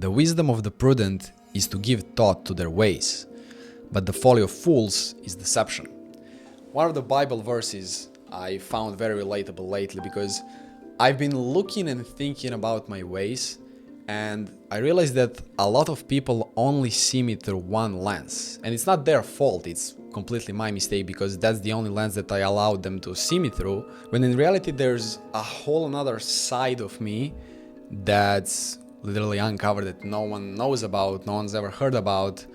The wisdom of the prudent is to give thought to their ways, but the folly of fools is deception. One of the Bible verses I found very relatable lately because I've been looking and thinking about my ways, and I realized that a lot of people only see me through one lens. And it's not their fault, it's completely my mistake because that's the only lens that I allowed them to see me through. When in reality there's a whole another side of me that's literally uncovered that no one knows about, no one's ever heard about,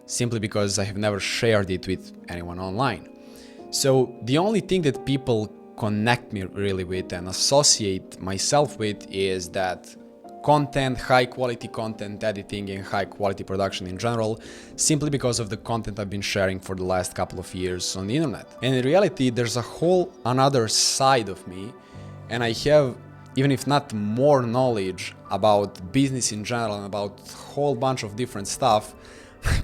simply because I have never shared it with anyone online. So the only thing that people connect me really with and associate myself with is that content, high quality content editing and high quality production in general, simply because of the content I've been sharing for the last couple of years on the internet. And in reality, there's a whole another side of me, and I have, even if not more knowledge about business in general and about a whole bunch of different stuff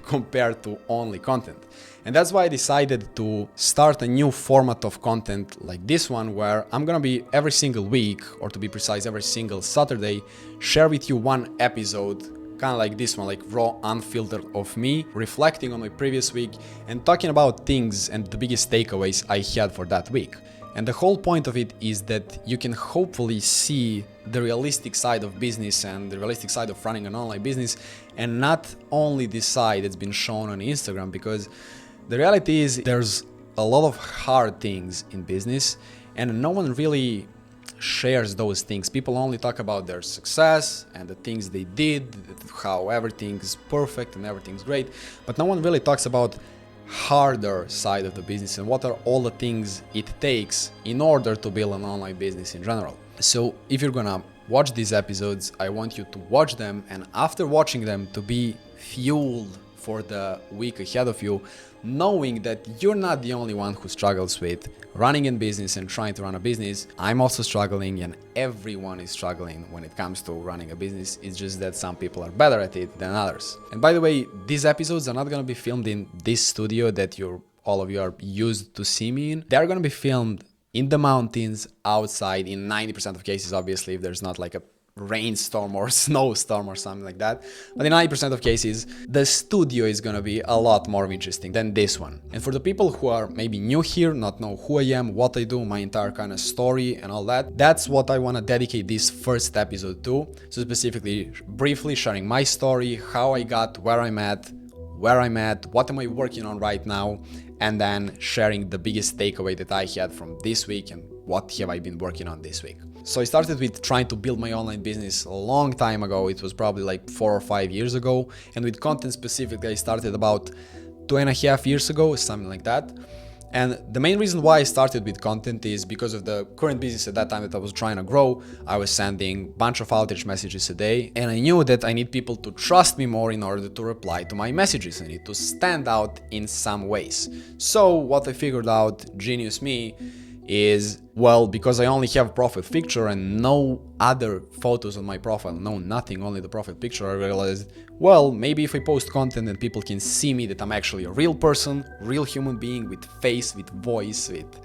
compared to only content. And that's why I decided to start a new format of content like this one, where I'm gonna be every single week, or to be precise, every single Saturday, share with you one episode, kind of like this one, like raw, unfiltered of me, reflecting on my previous week and talking about things and the biggest takeaways I had for that week. And the whole point of it is that you can hopefully see the realistic side of business and the realistic side of running an online business, and not only the side that's been shown on Instagram, because the reality is there's a lot of hard things in business and no one really shares those things. People only talk about their success and the things they did, how everything's perfect and everything's great, but no one really talks about harder side of the business and what are all the things it takes in order to build an online business in general. So if you're gonna watch these episodes, I want you to watch them, and after watching them to be fueled for the week ahead of you, knowing that you're not the only one who struggles with running a business and trying to run a business. I'm also struggling, and everyone is struggling when it comes to running a business. It's just that some people are better at it than others. And by the way, these episodes are not going to be filmed in this studio that all of you are used to see me in. They're going to be filmed in the mountains, outside, in 90% of cases, obviously, if there's not like a rainstorm or snowstorm or something like that. But in 90% of cases, the studio is gonna be a lot more interesting than this one. And for the people who are maybe new here, not know who I am, what I do, my entire kind of story and all that, that's what I wanna dedicate this first episode to. So specifically, briefly sharing my story, how I got where I'm at, what am I working on right now, and then sharing the biggest takeaway that I had from this week and what have I been working on this week. So I started with trying to build my online business a long time ago. It was probably like 4 or 5 years ago. And with content specifically, I started about 2.5 years ago, something like that. And the main reason why I started with content is because of the current business at that time that I was trying to grow. I was sending a bunch of outreach messages a day, and I knew that I need people to trust me more in order to reply to my messages. I need to stand out in some ways. So what I figured out, genius me, is, well, because I only have profile picture and no other photos on my profile, no nothing, only the profile picture, I realized, well, maybe if I post content and people can see me that I'm actually a real person, real human being with face, with voice, with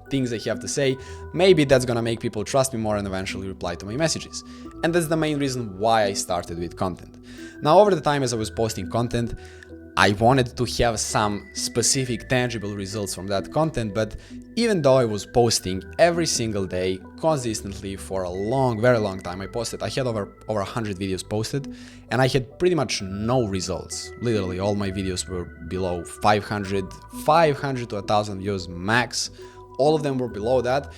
things I have to say, maybe that's gonna make people trust me more and eventually reply to my messages. And that's the main reason why I started with content. Now, over the time as I was posting content, I wanted to have some specific tangible results from that content, but even though I was posting every single day consistently for a long, very long time, I had over 100 videos posted, and I had pretty much no results. Literally all my videos were below 500 to 1,000 views max. All of them were below that.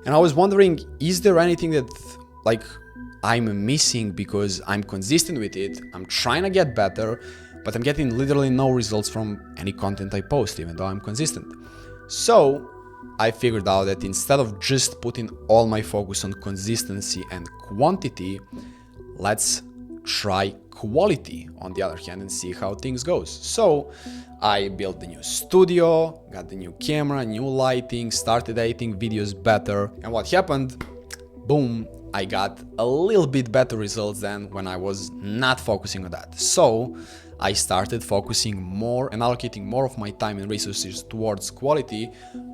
And I was wondering, is there anything that like I'm missing, because I'm consistent with it, I'm trying to get better, but I'm getting literally no results from any content I post, even though I'm consistent. So I figured out that instead of just putting all my focus on consistency and quantity, let's try quality on the other hand and see how things goes. So I built the new studio, got the new camera, new lighting, started editing videos better. And what happened? Boom, I got a little bit better results than when I was not focusing on that. So I started focusing more and allocating more of my time and resources towards quality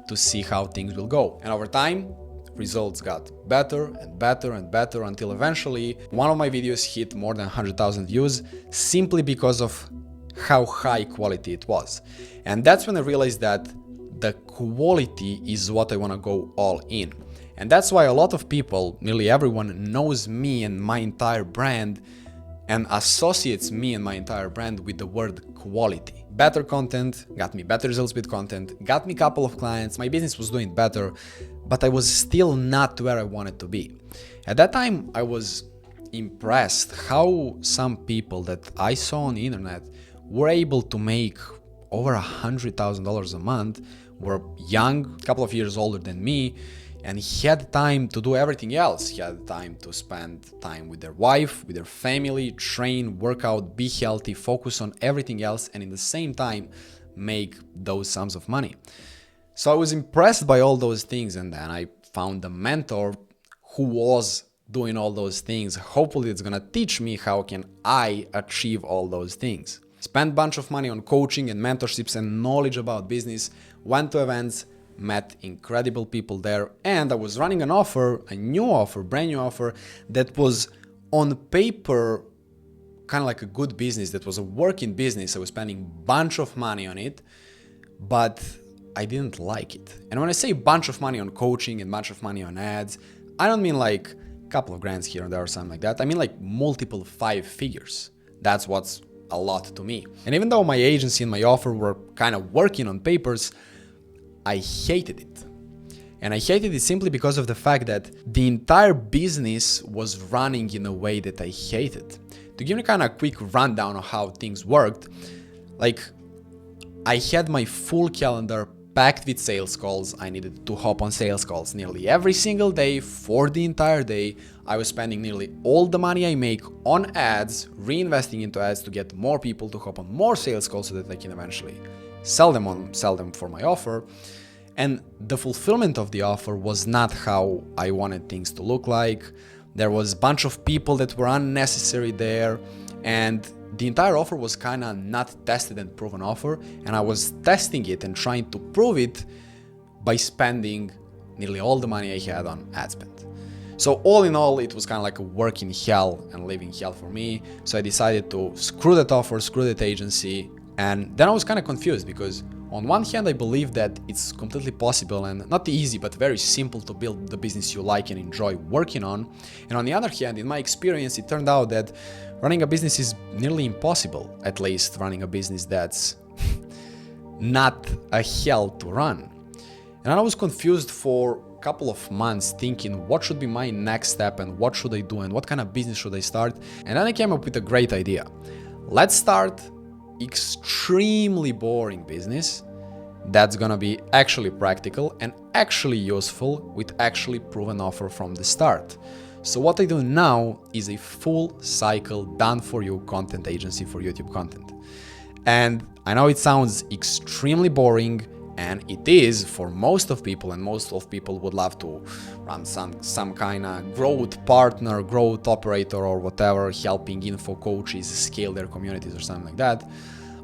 to see how things will go. And over time, results got better and better and better until eventually one of my videos hit more than 100,000 views simply because of how high quality it was. And that's when I realized that the quality is what I want to go all in. And that's why a lot of people, nearly everyone, knows me and my entire brand and associates me and my entire brand with the word quality. Better content got me better results with content, got me a couple of clients, my business was doing better, but I was still not where I wanted to be. At that time, I was impressed how some people that I saw on the internet were able to make over $100,000 a month, were young, a couple of years older than me, and he had time to do everything else. He had time to spend time with their wife, with their family, train, work out, be healthy, focus on everything else, and in the same time, make those sums of money. So I was impressed by all those things, and then I found a mentor who was doing all those things. Hopefully it's gonna teach me how can I achieve all those things. Spent a bunch of money on coaching and mentorships and knowledge about business, went to events, met incredible people there, and I was running an offer, a new offer, brand new offer that was on paper kind of like a good business, that was a working business. I was spending a bunch of money on it, but I didn't like it. And when I say bunch of money on coaching and bunch of money on ads, I don't mean like a couple of grands here and there or something like that. I mean like multiple 5 figures. That's what's a lot to me. And even though my agency and my offer were kind of working on papers, I hated it. And I hated it simply because of the fact that the entire business was running in a way that I hated. To give you kind of a quick rundown of how things worked, like I had my full calendar packed with sales calls. I needed to hop on sales calls nearly every single day for the entire day. I was spending nearly all the money I make on ads, reinvesting into ads to get more people to hop on more sales calls so that I can eventually sell them for my offer. And the fulfillment of the offer was not how I wanted things to look like. There was a bunch of people that were unnecessary there, and the entire offer was kind of not tested and proven offer, and I was testing it and trying to prove it by spending nearly all the money I had on ad spend. So all in all, it was kind of like a work in hell and living hell for me. So I decided to screw that offer, screw that agency. And then I was kind of confused because on one hand, I believe that it's completely possible and not easy, but very simple to build the business you like and enjoy working on. And on the other hand, in my experience, it turned out that running a business is nearly impossible, at least running a business that's not a hell to run. And I was confused for a couple of months thinking what should be my next step and what should I do and what kind of business should I start. And then I came up with a great idea. Let's start extremely boring business that's gonna be actually practical and actually useful with actually proven offer from the start. So what I do now is a full cycle done for you content agency for YouTube content. And I know it sounds extremely boring, and it is for most of people, and most of people would love to run some kind of growth partner, growth operator or whatever, helping info coaches scale their communities or something like that.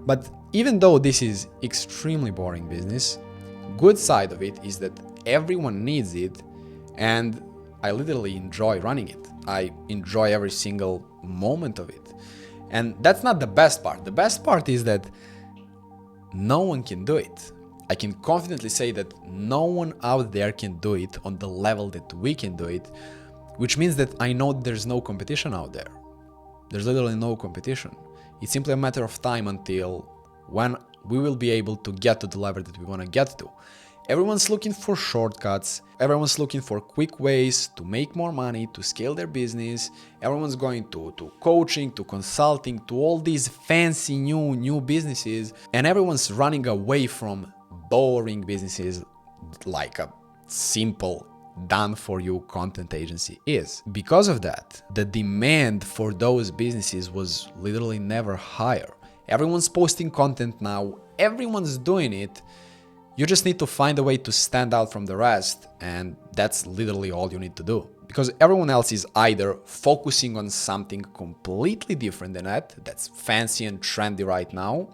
But even though this is extremely boring business, good side of it is that everyone needs it, and I literally enjoy running it. I enjoy every single moment of it. And that's not the best part. The best part is that no one can do it. I can confidently say that no one out there can do it on the level that we can do it, which means that I know there's no competition out there. There's literally no competition. It's simply a matter of time until when we will be able to get to the level that we want to get to. Everyone's looking for shortcuts. Everyone's looking for quick ways to make more money, to scale their business. Everyone's going to coaching, to consulting, to all these fancy new businesses. And everyone's running away from boring businesses like a simple done for you content agency is. Because of that, the demand for those businesses was literally never higher. Everyone's posting content now, everyone's doing it. You just need to find a way to stand out from the rest, and that's literally all you need to do. Because everyone else is either focusing on something completely different than that, that's fancy and trendy right now,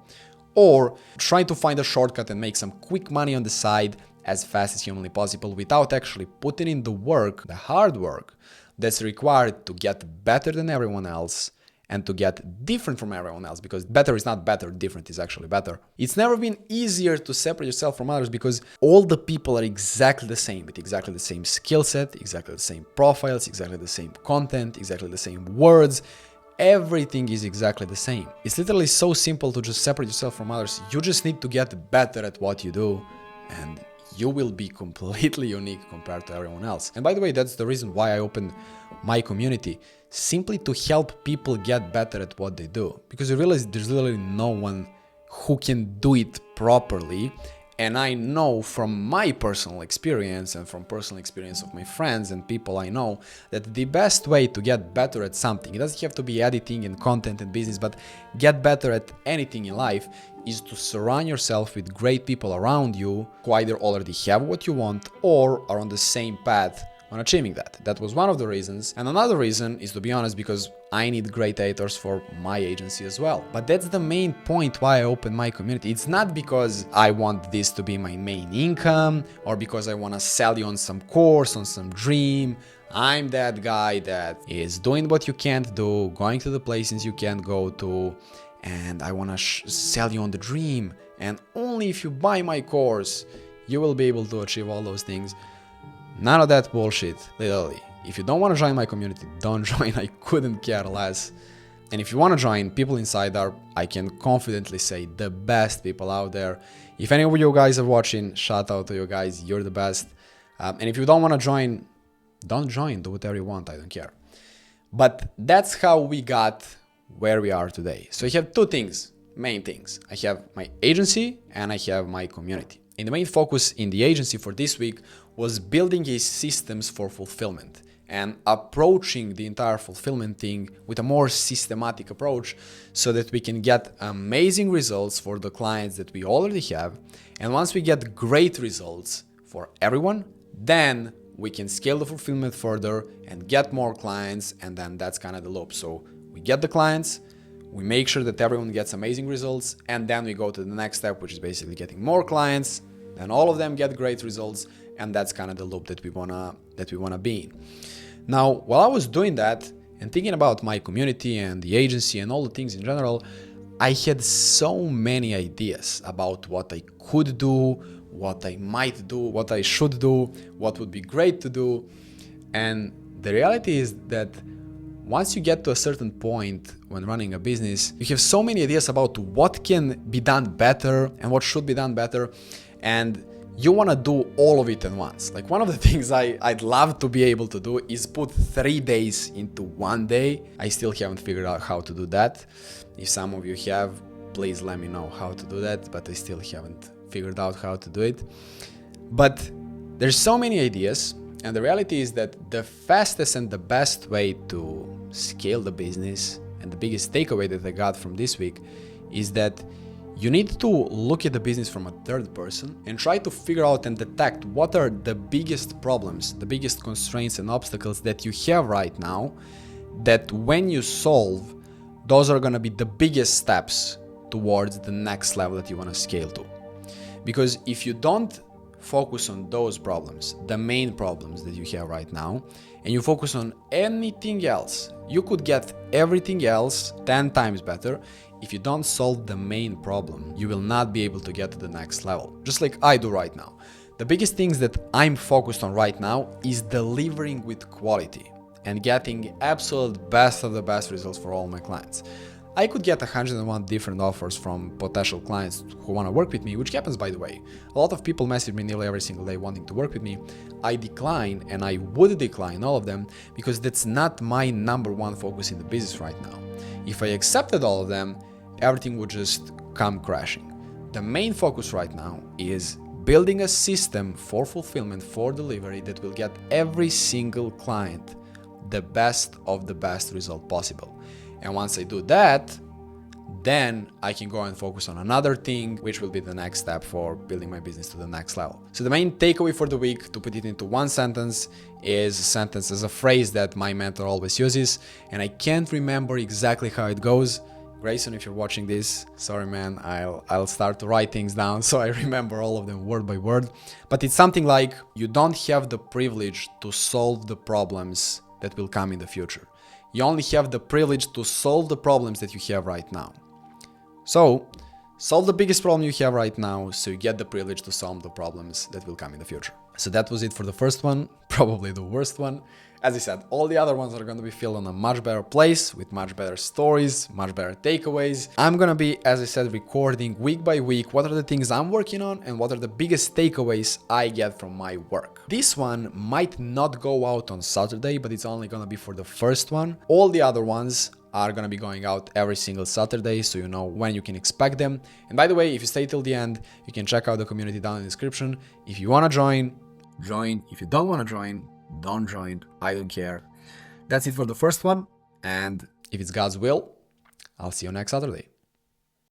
or trying to find a shortcut and make some quick money on the side as fast as humanly possible without actually putting in the work, the hard work that's required to get better than everyone else and to get different from everyone else, because better is not better, different is actually better. It's never been easier to separate yourself from others because all the people are exactly the same, with exactly the same skill set, exactly the same profiles, exactly the same content, exactly the same words. Everything is exactly the same. It's literally so simple to just separate yourself from others. You just need to get better at what you do, and you will be completely unique compared to everyone else. And by the way, that's the reason why I opened my community, simply to help people get better at what they do. Because you realize there's literally no one who can do it properly. And I know from my personal experience and from personal experience of my friends and people I know that the best way to get better at something, it doesn't have to be editing and content and business, but get better at anything in life, is to surround yourself with great people around you who either already have what you want or are on the same path on achieving that. That was one of the reasons. And another reason is, to be honest, because I need great editors for my agency as well. But that's the main point why I opened my community. It's not because I want this to be my main income or because I want to sell you on some course, on some dream. I'm that guy that is doing what you can't do, going to the places you can't go to, and I want to sell you on the dream. And only if you buy my course, you will be able to achieve all those things. None of that bullshit, literally. If you don't want to join my community, don't join. I couldn't care less. And if you want to join, people inside are, I can confidently say, the best people out there. If any of you guys are watching, shout out to you guys. You're the best. And if you don't want to join, don't join. Do whatever you want. I don't care. But that's how we got where we are today. So I have two things, main things. I have my agency and I have my community. And the main focus in the agency for this week was building a systems for fulfillment and approaching the entire fulfillment thing with a more systematic approach so that we can get amazing results for the clients that we already have. And once we get great results for everyone, then we can scale the fulfillment further and get more clients. And then that's kind of the loop. So we get the clients, we make sure that everyone gets amazing results, and then we go to the next step, which is basically getting more clients. Then all of them get great results, and that's kind of the loop that we wanna be in. Now, while I was doing that and thinking about my community and the agency and all the things in general, I had so many ideas about what I could do, what I might do, what I should do, what would be great to do. And the reality is that once you get to a certain point when running a business, you have so many ideas about what can be done better and what should be done better. And you want to do all of it at once. Like, one of the things I'd love to be able to do is put 3 days into 1 day. I still haven't figured out how to do that. If some of you have, please let me know how to do that, but I still haven't figured out how to do it. But there's so many ideas, and the reality is that the fastest and the best way to scale the business, and the biggest takeaway that I got from this week, is that you need to look at the business from a third person and try to figure out and detect what are the biggest problems, the biggest constraints and obstacles that you have right now, that when you solve, those are going to be the biggest steps towards the next level that you want to scale to. Because if you don't focus on those problems, the main problems that you have right now, and you focus on anything else, you could get everything else 10 times better. If you don't solve the main problem, you will not be able to get to the next level, just like I do right now. The biggest things that I'm focused on right now is delivering with quality and getting absolute best of the best results for all my clients. I could get 101 different offers from potential clients who want to work with me, which happens, by the way. A lot of people message me nearly every single day wanting to work with me. I decline, and I would decline all of them because that's not my number one focus in the business right now. If I accepted all of them, everything would just come crashing. The main focus right now is building a system for fulfillment, for delivery, that will get every single client the best of the best result possible. And once I do that, then I can go and focus on another thing, which will be the next step for building my business to the next level. So the main takeaway for the week, to put it into one sentence, is a phrase that my mentor always uses, and I can't remember exactly how it goes. Grayson, if you're watching this, sorry man, I'll start to write things down so I remember all of them word by word. But it's something like, you don't have the privilege to solve the problems that will come in the future. You only have the privilege to solve the problems that you have right now. So, solve the biggest problem you have right now, so you get the privilege to solve the problems that will come in the future. So that was it for the first one, probably the worst one. As I said, all the other ones are going to be filled in a much better place, with much better stories, much better takeaways. I'm going to be, as I said, recording week by week what are the things I'm working on and what are the biggest takeaways I get from my work. This one might not go out on Saturday, but it's only going to be for the first one. All the other ones are going to be going out every single Saturday, so you know when you can expect them. And by the way, if you stay till the end, you can check out the community down in the description. If you want to join, join. If you don't want to join, don't join. I don't care. That's it for the first one. And if it's God's will, I'll see you next Saturday.